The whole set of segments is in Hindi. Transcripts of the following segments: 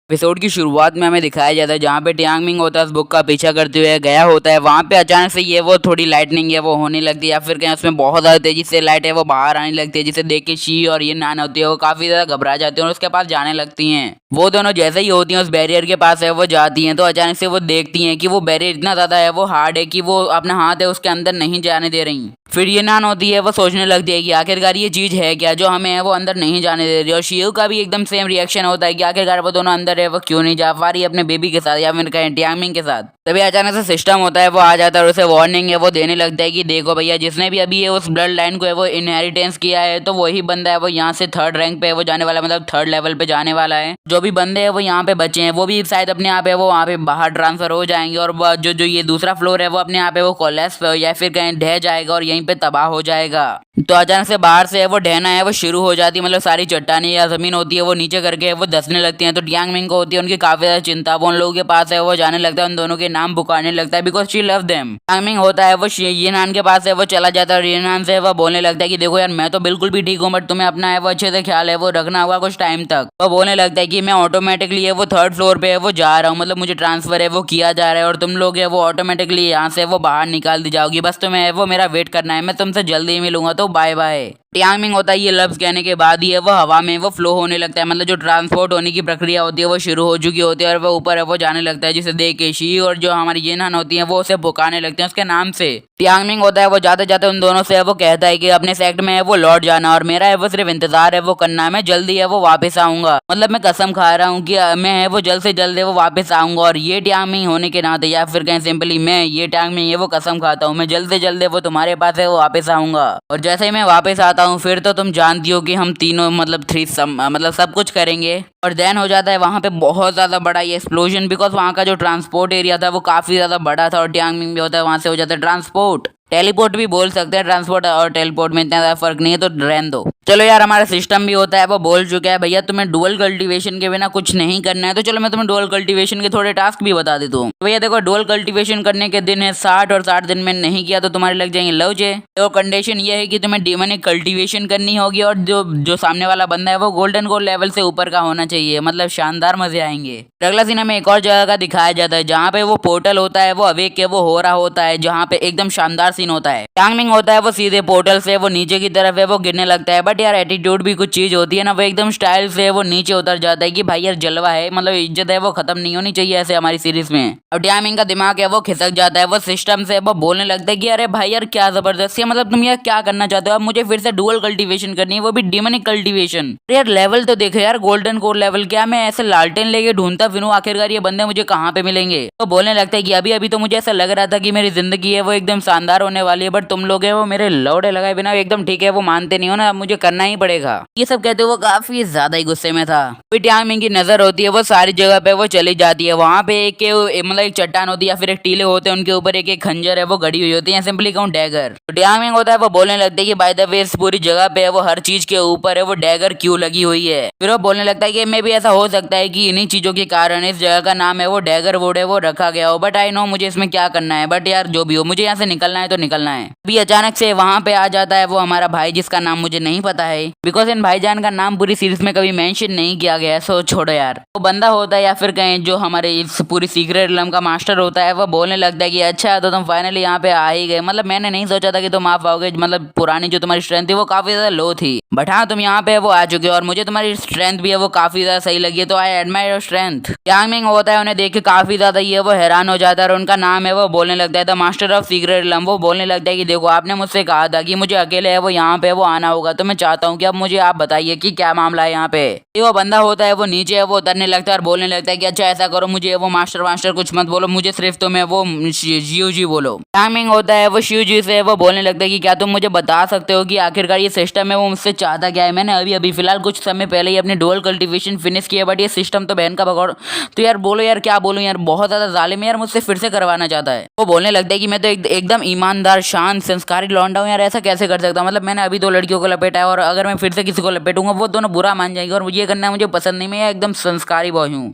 एपिसोड की शुरुआत में हमें दिखाया जाता है जहाँ पे टियांग मिंग होता है उस बुक का पीछा करते हुए गया होता है। वहाँ पे अचानक से ये वो थोड़ी लाइटनिंग है वो होने लगती है या फिर कहीं उसमें बहुत ज़्यादा तेजी से लाइट है वो बाहर आने लगती है, जिसे देख के शी और ये नान होती है वो काफ़ी ज़्यादा घबरा जाती है और उसके पास जाने लगती हैं। वो दोनों जैसे ही होती हैं उस बैरियर के पास है वो जाती हैं तो अचानक से वो देखती हैं कि वो बैरियर इतना ज़्यादा है वो हार्ड है कि वो अपना हाथ है उसके अंदर नहीं जाने दे रही। फिर ये नान होती है वो सोचने लगती है कि आखिरकार ये चीज़ है क्या जो हमें है वो अंदर नहीं जाने दे रही। और शिव का भी एकदम सेम रिएक्शन होता है कि आखिरकार वो दोनों अंदर है वो क्यों नहीं जा पा रही अपने बेबी के साथ या फिर कहें टियांग मिंग के साथ। तभी अचानक से सिस्टम होता है वो आ जाता है और उसे वार्निंग है वो देने लगता है कि देखो भैया, जिसने भी अभी ये उस ब्लड लाइन को है वो इनहेरिटेंस किया है तो वही बंदा है वो यहाँ से थर्ड रैंक पे है वो जाने वाला, मतलब थर्ड लेवल पे जाने वाला है। जो भी बंदे हैं वो यहाँ पे बचे हैं वो भी शायद अपने आप है वो वहाँ पे बाहर ट्रांसफर हो जाएंगे और जो जो ये दूसरा फ्लोर है वो अपने आप है वो कोलैप्स या फिर कहीं ढह जाएगा और यहीं पे तबाह हो जाएगा। तो अचानक से बाहर से है वो ढहना है वो शुरू हो जाती है, मतलब सारी चट्टानें या जमीन होती है वो नीचे करके वो धंसने लगती हैं। तो टियांग मिंग को होती है उनकी काफी ज्यादा चिंता, वो उन लोगों के पास है वो जाने लगता है, उन दोनों के नाम पुकारने लगता है because she love them. Tiang Ming होता है वो ये नान के पास है वो चला जाता है और ये नान से वो बोलने लगता है कि देखो यार, मैं तो बिल्कुल भी ठीक हूँ बट तुम्हें अपना है वो अच्छे से ख्याल है वो रखना होगा कुछ टाइम तक। वो बोलने लगता है कि मैं ऑटोमेटिकली है वो थर्ड फ्लोर पे है वो जा रहा हूँ, मतलब मुझे ट्रांसफर है वो किया जा रहा है और तुम लोग है वो ऑटोमेटिकली यहाँ से वो बाहर निकाल दी जाओगी, बस तुम्हें है वो मेरा वेट करना है, मैं तुमसे जल्दी ही मिलूंगा, तो बाय बाय। टियांग मिंग होता है ये लफ्ज कहने के बाद ही है वो हवा में वो फ्लो होने लगता है, मतलब जो ट्रांसपोर्ट होने की प्रक्रिया होती है वो शुरू हो चुकी होती है और वो ऊपर है वो जाने लगता है, जिसे देख के शी और जो हमारी येनान होती है वो उसे पुकारने लगते हैं उसके नाम से। टियांग मिंग होता है वो जाते जाते उन दोनों से वो कहता है कि अपने सेक्ट में है वो लौट जाना और मेरा है वो सिर्फ इंतजार है वो करना है, मैं जल्दी है वो वापस आऊंगा, मतलब मैं कसम खा रहा हूँ कि मैं है वो जल्द से जल्द है वो वापस आऊंगा। और ये टियांग मिंग होने के नाते या फिर कहीं सिंपली मैं ये टियांग मिंग है वो कसम खाता हूँ मैं जल्द से जल्द है वो तुम्हारे पास है वो वापस आऊंगा और जैसे ही मैं वापस आता हूँ फिर तो तुम जानती हो कि हम तीनों मतलब मतलब सब कुछ करेंगे। और देन हो जाता है वहाँ पे बहुत ज़्यादा बड़ा ये एक्सप्लोजन, बिकॉज वहाँ का जो ट्रांसपोर्ट एरिया था वो काफ़ी ज़्यादा बड़ा था और टियांग मिंग भी होता है वहाँ से हो जाता है ट्रांसपोर्ट, टेलीपोर्ट भी बोल सकते हैं, ट्रांसपोर्ट और टेलीपोर्ट में इतना ज़्यादा फर्क नहीं है तो रहने दो। चलो यार, हमारा सिस्टम भी होता है वो बोल चुका है भैया तुम्हें डुअल कल्टीवेशन के बिना कुछ नहीं करना है, तो चलो मैं तुम्हें डुअल कल्टीवेशन के थोड़े टास्क भी बता देता हूँ। तो भैया देखो, डुअल कल्टीवेशन करने के दिन है 60 और 60 दिन में नहीं किया तो तुम्हारे लग जाएंगे लवजे। तो कंडीशन ये है कि तुम्हें डेमनिक कल्टीवेशन करनी होगी और जो सामने वाला बंदा है वो गोल्डन गोल्ड लेवल से ऊपर का होना चाहिए, मतलब शानदार मजे आएंगे। अगला सीन हमें एक और जगह का दिखाया जाता है जहाँ पे वो पोर्टल होता है वो अवेक के वो हो रहा होता है, जहाँ पे एकदम शानदार सीन होता है। टियांग मिंग होता है वो सीधे पोर्टल से वो नीचे की तरफ है वो गिरने लगता है, बट यार एटीट्यूड भी कुछ चीज होती है ना, वो एकदम स्टाइल से वो नीचे उतर जाता है कि भाई यार जलवा है, मतलब इज्जत है वो खत्म नहीं होनी चाहिए ऐसे हमारी सीरीज में। अब टियांग मिंग का दिमाग है वो खिसक जाता है वो सिस्टम से वो बोलने लगता है कि अरे भाई यार क्या जबरदस्ती है, मतलब तुम यार क्या करना चाहते हो, अब मुझे फिर से डुअल कल्टीवेशन करनी है वो भी डेमनिक कल्टीवेशन। यार लेवल तो देखो यार, गोल्डन कोर लेवल, क्या मैं ऐसे लालटेन लेके ढूंढता फिरूं आखिरकार ये बंदे मुझे कहाँ पे मिलेंगे। तो बोलने लगता है कि अभी अभी तो मुझे ऐसा लग रहा था कि मेरी जिंदगी है वो एकदम शानदार होने वाली है, बट तुम लोग है वो मेरे लौड़े लगाए बिना एकदम ठीक है वो मानते नहीं हो ना, अब मुझे करना ही पड़ेगा। ये सब कहते वो काफी ज्यादा ही गुस्से में था। फिर टियांग मिंग की नजर होती है वो सारी जगह पे वो चली जाती है, वहाँ पे एक मतलब एक चट्टान होती है या फिर एक टीले होते हैं, उनके ऊपर एक एक खंजर है वो गड़ी हुई होती है, सिंपली कहूँ डैगर। तो टियांग मिंग होता है वो बोलने लगता है कि बाय द वे इस पूरी जगह पे है वो हर चीज के ऊपर है वो डैगर क्यों लगी हुई है। फिर वो बोलने लगता है कि मे भी ऐसा हो सकता है कि इन्हीं चीजों के कारण इस जगह का नाम है वो डैगर वुड है वो रखा गया हो, बट आई नो मुझे इसमें क्या करना है, बट यार जो भी हो मुझे यहाँ से निकलना है तो निकलना है। अभी अचानक से वहाँ पे आ जाता है वो हमारा भाई जिसका नाम मुझे नहीं पता है, बिकॉज इन भाईजान का नाम पूरी सीरीज में कभी मेंशन नहीं किया गया, सो छोड़ो यार। वो बंदा होता है या फिर कहीं जो हमारे इस पूरी सीक्रेट रिलम का मास्टर होता है वो बोलने लगता है कि अच्छा तो तुम फाइनली यहाँ पे आ ही गए, मतलब मैंने नहीं सोचा था कि तुम आ पाओगे, मतलब पुरानी जो तुम्हारी स्ट्रेंथ थी वो काफी ज्यादा लो थी, बट हाँ तुम यहाँ पे वो आ चुके हो और मुझे तुम्हारी स्ट्रेंथ भी है वो काफी ज्यादा सही लगी है, तो I admire your strength. Tiang Ming होता है उन्हें देख के काफी ज्यादा ये वो हैरान हो जाता है और उनका नाम है वो बोलने लगता है the master of secret realm. वो बोलने लगता है कि देखो आपने मुझसे कहा था कि मुझे अकेले है वो यहाँ पे वो आना होगा, तो मैं चाहता हूँ कि अब मुझे आप बताइए कि क्या मामला है यहाँ पे। वो बंदा होता है वो नीचे है वो उतरने लगता है और बोलने लगता है कि अच्छा ऐसा करो, मुझे वो मास्टर मास्टर कुछ मत बोलो, मुझे सिर्फ तुम्हें वो शिव जी बोलो। टियांग मिंग होता है वो शिव जी से वो बोलने लगता है कि क्या तुम मुझे बता सकते हो कि आखिरकार ये सिस्टम है वो मुझसे चाहता क्या है। मैंने अभी अभी फिलहाल कुछ समय पहले ही अपनी डुअल कल्टीवेशन फिनिश किया, बट ये सिस्टम तो बहन का भगौड़, तो यार बोलो यार क्या बोलूं यार, बहुत ज्यादा जालिम है यार, मुझसे फिर से करवाना चाहता है। वो बोलने लगता है कि मैं तो एकदम ईमानदार शांत संस्कारी लौंडा हूँ यार, ऐसा कैसे कर सकता हूँ, मतलब मैंने अभी 2 लड़कियों को लपेटा है और अगर मैं फिर से किसी को लपेटूंगा वो दोनों बुरा मान जाएंगे और ये करना मुझे पसंद नहीं, मैं एकदम संस्कारी बॉय हूँ।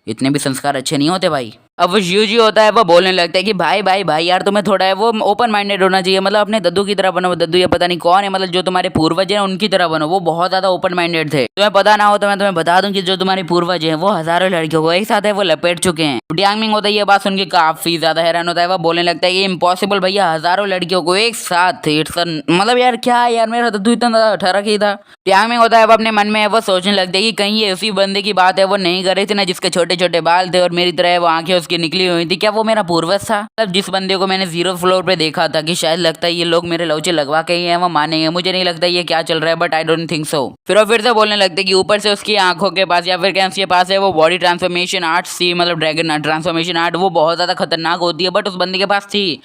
इतने भी संस्कार अच्छे नहीं होते भाई। अब वो यूजी होता है वो बोलने लगता है कि भाई भाई भाई यार तुम्हें थोड़ा है वो ओपन माइंडेड होना चाहिए, मतलब अपने दद्दू की तरह बनो। वो दद्दू ये पता नहीं कौन है, मतलब जो तुम्हारे पूर्वज हैं उनकी तरह बनो। वो बहुत ज्यादा ओपन माइंडेड थे। तुम्हें पता ना हो तो मैं तुम्हें बता दूं कि जो तुम्हारे पूर्वज हैं वो हजारों लड़कियों को एक साथ है वो लपेट चुके हैं। टियांग मिंग होता है ये बात सुन के काफी ज्यादा हैरान होता है। वो बोलने लगता है ये इम्पॉसिबल भैया, हजारों लड़कियों को एक साथ मतलब यार क्या है यार, मेरा दद्दू इतना ज्यादा ठरक ही था। टियांग मिंग होता है वो अपने मन में वो सोचने लगता है कि कहीं ये उसी बंदे की बात है वो नहीं कर रही थी ना जिसके छोटे छोटे बाल थे और मेरी तरह वो आंखें उसकी निकली हुई थी। क्या वो मेरा पूर्वज था? मतलब जिस बंदे को मैंने 0 फ्लोर पे देखा था कि शायद लगता है ये लोग मेरे लौचे लगवा के ही हैं, वो मानेंगे। मुझे नहीं लगता ये क्या चल रहा है, but I don't think so. फिर वो फिर से बोलने लगते हैं कि ऊपर से उसकी आंखों के पास या फिर क्या उसके पास है वो बॉडी ट्रांसफॉर्मेशन आर्ट सी, मतलब ड्रैगन ट्रांसफॉर्मेशन आर्ट, वो बहुत ज्यादा खतरनाक होती है, बट उस बंदे के पास थी।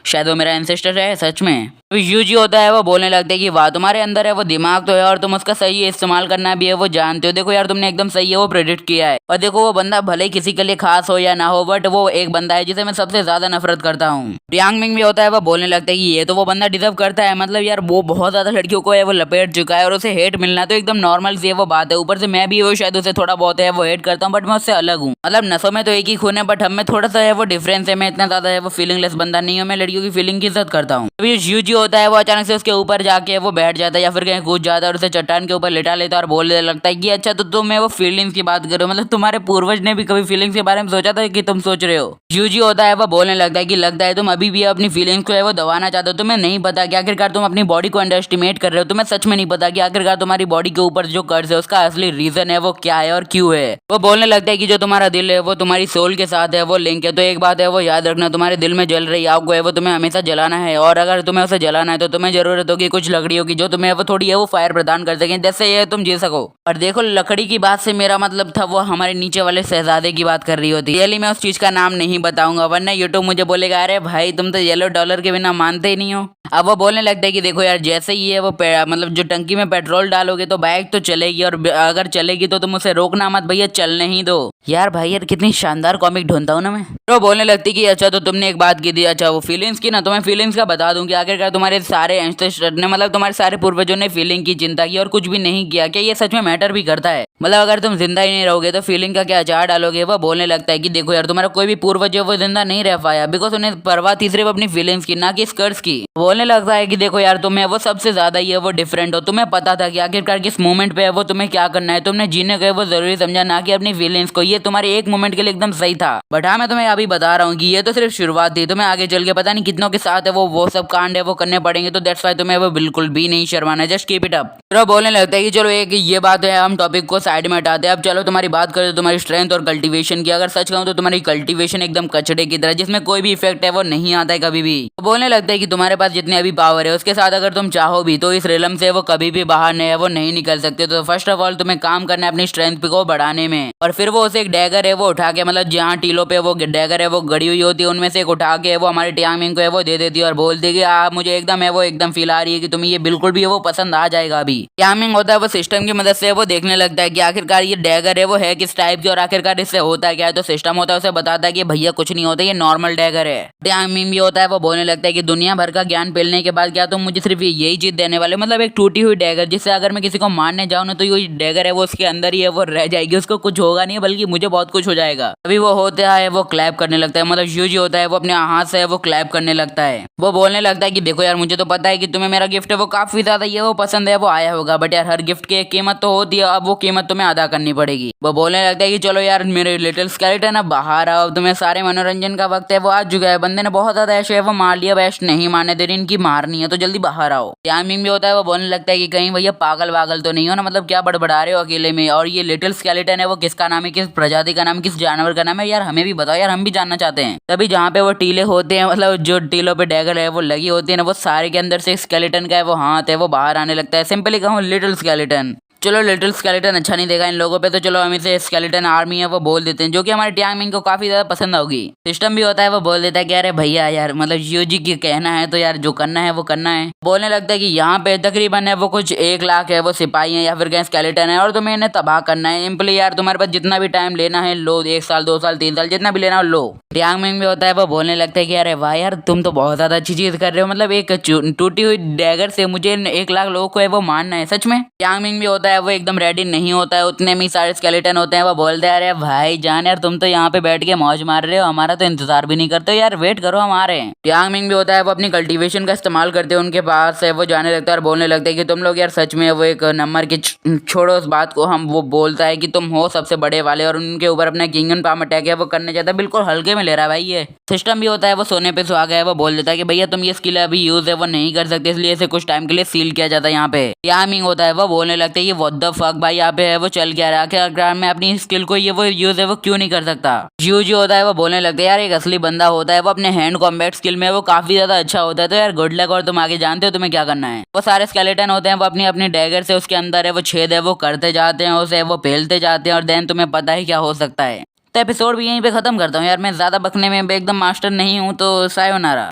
शायद वो मेरा एंसेस्टर है सच में। तो यूजी होता है वो बोलने लगता है कि वाह तुम्हारे अंदर है वो दिमाग तो है और तुम उसका सही इस्तेमाल करना भी है वो जानते हो। देखो यार तुमने एकदम सही है वो प्रेडिक्ट किया है। और देखो वो बंदा भले ही किसी के लिए खास हो या ना हो, बट वो एक बंदा है जिसे मैं सबसे ज्यादा नफरत करता हूँ। टियांग मिंग भी होता है वो बोलने लगता है कि ये तो वो बंदा डिजर्व करता है, मतलब यार वो बहुत ज्यादा लड़कियों को है वो लपेट चुका है और उसे हेट मिलना तो एकदम नॉर्मल सी है वो बात है। ऊपर से मैं भी वो शायद उसे थोड़ा बहुत है वो हेट करता हूँ, बट मैं उससे अलग हूँ। मतलब नसों में तो एक ही खून है, बट हम में थोड़ा सा है वो डिफरेंस है। मैं इतना ज्यादा है वो फीलिंगलेस बंदा नहीं हूँ, मैं लड़कियों की फीलिंग की इज्जत करता हूँ। अभी यूजी होता है वो अचानक से उसके ऊपर जाके वो बैठ जाता है या फिर कहीं कूद जाता है और उसे चट्टान के ऊपर लिटा लेता है और बोलने लगता है कि अच्छा तो तुम्हें वो फीलिंग्स की बात करो, मतलब तुम्हारे पूर्वज ने भी कभी फीलिंग्स के बारे में सोचा था कि तुम सोच रहे हो। यूजी होता है वो बोलने लगता है कि लगता है तुम अभी भी अपनी फीलिंग्स को है वो दबाना चाहते हो। तुम्हें नहीं पता कि आखिरकार तुम अपनी बॉडी को अंडर एस्टिमेट कर रहे हो। तुम्हें सच में नहीं पता कि आखिरकार तुम्हारी बॉडी के ऊपर जो कर्ज है उसका असली रीजन है वो क्या है और क्यों है। वो बोलने लगता है कि जो तुम्हारा दिल है वो तुम्हारी सोल के साथ है वो लिंक है। तो एक बात है वो याद रखना, तुम्हारे दिल में जल रही आग को है वो तुम्हें हमेशा जलाना है, और अगर तुम्हें उसे जलाना है तो तुम्हें जरूरत होगी कुछ लकड़ियों की जो तुम्हें वो थोड़ी है वो फायर प्रदान कर सकें, जैसे ये तुम जी सको। और देखो लकड़ी की बात से मेरा मतलब था वो हमारे नीचे वाले शहजादे की बात कर रही होती। रियली मैं उस चीज का नाम नहीं बताऊंगा वरना यूट्यूब मुझे बोलेगा अरे भाई तुम तो येलो डॉलर के बिना मानते ही नहीं हो। अब वो बोलने लगता है कि देखो यार जैसे ही है वो मतलब जो टंकी में पेट्रोल डालोगे तो बाइक तो चलेगी, और अगर चलेगी तो तुम उसे रोकना मत भैया, चलने ही दो। यार भाई यार कितनी शानदार कॉमिक ढूंढता हूँ ना मैं। तो बोलने लगती कि अच्छा तो तुमने एक बात की थी, अच्छा वो फीलिंग्स की ना, तो मैं फीलिंग्स का बता दूं कि आखिरकार तुम्हारे सारे एंसेस्टर ने मतलब तुम्हारे सारे पूर्वजों ने फीलिंग की चिंता की और कुछ भी नहीं किया। क्या ये सच में मैटर भी करता है? मतलब अगर तुम जिंदा ही नहीं रहोगे तो फीलिंग का क्या अचार डालोगे? वो बोलने लगता है कि देखो यार तुम्हारा कोई भी पूर्वज है वो जिंदा नहीं रह पाया बिकॉज उन्हें परवाह थी सिर्फ अपनी फीलिंग्स की, ना कि स्कर्ट्स की। बोलने लगता है कि देखो यार तुम्हें वो सबसे ज्यादा ही है वो डिफरेंट हो। तुम्हें पता था कि आखिरकार किस मोमेंट पे है वो तुम्हें क्या करना है, तुमने जीने को वो जरूरी समझा, ना कि अपनी फीलिंग्स को। ये तुम्हारे एक मोमेंट के लिए एकदम सही था, बट हाँ मैं तुम्हें अभी बता रहा हूँ कि ये तो सिर्फ शुरुआत थी। तुम्हें आगे चल के पता नहीं कितनों के साथ है वो सब कांड है वो करने पड़ेंगे, तो दैट्स व्हाई तुम्हें वो बिल्कुल भी नहीं शर्माना, जस्ट कीप इट अप। तो बोलने लगता है कि चलो एक ये बात है हम टॉपिक को साइड में हटाते हैं, अब चलो तुम्हारी बात करें तुम्हारी स्ट्रेंथ और कल्टीवेशन की। अगर सच कहूँ तो तुम्हारी कल्टीवेशन एकदम कचड़े की तरह जिसमें कोई भी इफेक्ट है वो नहीं आता है कभी भी। तो बोलने लगता है कि तुम्हारे पास जितने अभी पावर है उसके साथ अगर तुम चाहो भी तो इस रेलम से वो कभी भी बाहर नहीं है वो नहीं निकल सकते। तो फर्स्ट ऑफ ऑल तुम्हें काम करना है अपनी स्ट्रेंथ को बढ़ाने में, और फिर वो उसे एक डैगर है वो उठा के, मतलब जहाँ टीलों पे वो डैगर है वो गड़ी हुई होती है उनमें से एक उठा के वो हमारे टियांग मिंग को है वो दे देती है और बोलती है कि मुझे एकदम है वो एकदम फील आ रही है कि तुम्हें ये बिल्कुल भी है वो पसंद आ जाएगा। अभी टियांग मिंग होता है वो सिस्टम की मदद से वो देखने लगता है कि आखिरकार ये डैगर है वो है किस टाइप की और आखिरकार इससे होता क्या है। तो सिस्टम होता है उसे बताता है कि भैया कुछ नहीं होता, ये नॉर्मल डैगर है। टियांग मिंग भी होता है वो बोलने लगता है कि दुनिया भर का ज्ञान पेलने के बाद क्या तुम मुझे सिर्फ यही चीज देने वाले, मतलब एक टूटी हुई डैगर जिससे अगर मैं किसी को मारने जाऊँ ना तो ये डैगर है वो उसके अंदर ही है वो रह जाएगी, उसको कुछ होगा नहीं बल्कि मुझे बहुत कुछ हो जाएगा। अभी वो होता है वो क्लैप करने लगता है, मतलब यूजी होता है वो अपने हाथ से वो क्लैप करने लगता है। वो बोलने लगता है कि देखो यार मुझे तो पता है कि तुम्हें मेरा गिफ्ट है वो काफी ज्यादा ये वो पसंद है वो आया होगा, बट यार हर गिफ्ट की एक कीमत तो होती है, अब वो कीमत तुम्हें अदा करनी पड़ेगी। वो बोलने लगता है कि चलो यार मेरे लिटिल स्केलेटन अब बाहर आओ, तुम्हें सारे मनोरंजन का वक्त है वो आ चुका है। बंदे ने बहुत ज्यादा ऐश है वो मार लिया, वैश नहीं मारने दे रही, इनकी मारनी है तो जल्दी बाहर आओ। टाइमिंग भी होता है वो बोलने लगता है कि कहीं भैया पागल वागल तो नहीं हो ना, मतलब क्या बड़बड़ा रहे हो अकेले में। और ये लिटिल स्केलेटन है वो किसका नाम है, किस प्रजाति का नाम है, किस जानवर का नाम है, यार हमें भी बताओ यार, हम भी जानना चाहते हैं। तभी जहाँ पे वो टीले होते हैं, मतलब जो टीलों पे डैगर है वो लगी होती है ना, वो सारे के अंदर से स्केलेटन का है वो हाथ है वो बाहर आने लगता है। सिंपली कहूँ लिटिल स्केलेटन। चलो लिटिल स्केलेटन अच्छा नहीं देगा इन लोगों पे, तो चलो हम इसे स्केलेटन आर्मी है वो बोल देते हैं, जो कि हमारे टियांग मिंग को काफी ज्यादा पसंद होगी। सिस्टम भी होता है वो बोल देता है कि अरे भैया यार मतलब यूजी की कहना है तो यार जो करना है वो करना है। बोलने लगता है कि यहाँ पे तकरीबन है वो कुछ 1 लाख है वो सिपाही है या फिर क्या स्केलेटन है और तुम्हें इन्हें तबाह करना है। सिंपली यार तुम्हारे पास जितना भी टाइम लेना है लो, 1 साल 2 साल 3 साल जितना भी लेना हो लो। टियांग मिंग भी होता है वो बोलने लगता है कि अरे वाह यार तुम तो बहुत ज्यादा अच्छी चीज कर रहे हो, मतलब एक टूटी हुई डैगर से मुझे 1 लाख लोगों को है वो मारना है सच में। टियांग मिंग भी होता होता है वो एकदम रेडी नहीं होता है, उतने में ही सारे स्केलेटन होते हैं। वो बोलते हैं अरे भाई जान यार तुम तो यहाँ पे बैठ के मौज मार रहे हो, हमारा तो इंतजार भी नहीं करते हो यार, वेट करो हम आ रहे हैं। यांग मिंग भी होता है वो अपनी कल्टीवेशन का इस्तेमाल करते हैं उनके पास है, वो जाने लगता है और बोलने लगता है कि तुम लोग यार सच में वो एक नंबर की छोड़ो उस बात को, हम वो बोलता है कि तुम हो सबसे बड़े वाले और उनके ऊपर अपना किंगन पाम अटैक है वो करने जाता है, बिल्कुल हल्के में ले रहा है भाई। ये सिस्टम भी होता है वो सोने पे सुहागा है, वो बोल देता है कि भैया तुम ये स्किल अभी यूज है वो नहीं कर सकते, इसलिए इसे कुछ टाइम के लिए सील किया जाता है यहाँ पे। यांग मिंग होता है वो बोलने लगता है कि व्हाट द फक भाई यहाँ पे है वो चल क्या रहा है, आखिर मैं अपनी स्किल को ये वो यूज है वो क्यों नहीं कर सकता। जियो जी होता है वो बोलने लगता है यार एक असली बंदा होता है वो अपने हैंड कॉम्बैट स्किल में वो काफी ज्यादा अच्छा होता है, तो यार गुड लक और तुम आगे जानते हो तुम्हें क्या करना है। वो सारे स्केलेटन होते हैं वो अपनी अपनी डैगर से उसके अंदर है वो छेद है वो करते जाते हैं, उसे वो पेलते जाते हैं और देन तुम्हें पता ही क्या हो सकता है। तो एपिसोड भी यहीं पे खत्म करता हूँ यार, मैं ज्यादा बकने में एकदम मास्टर नहीं हूँ, तो सायोनारा।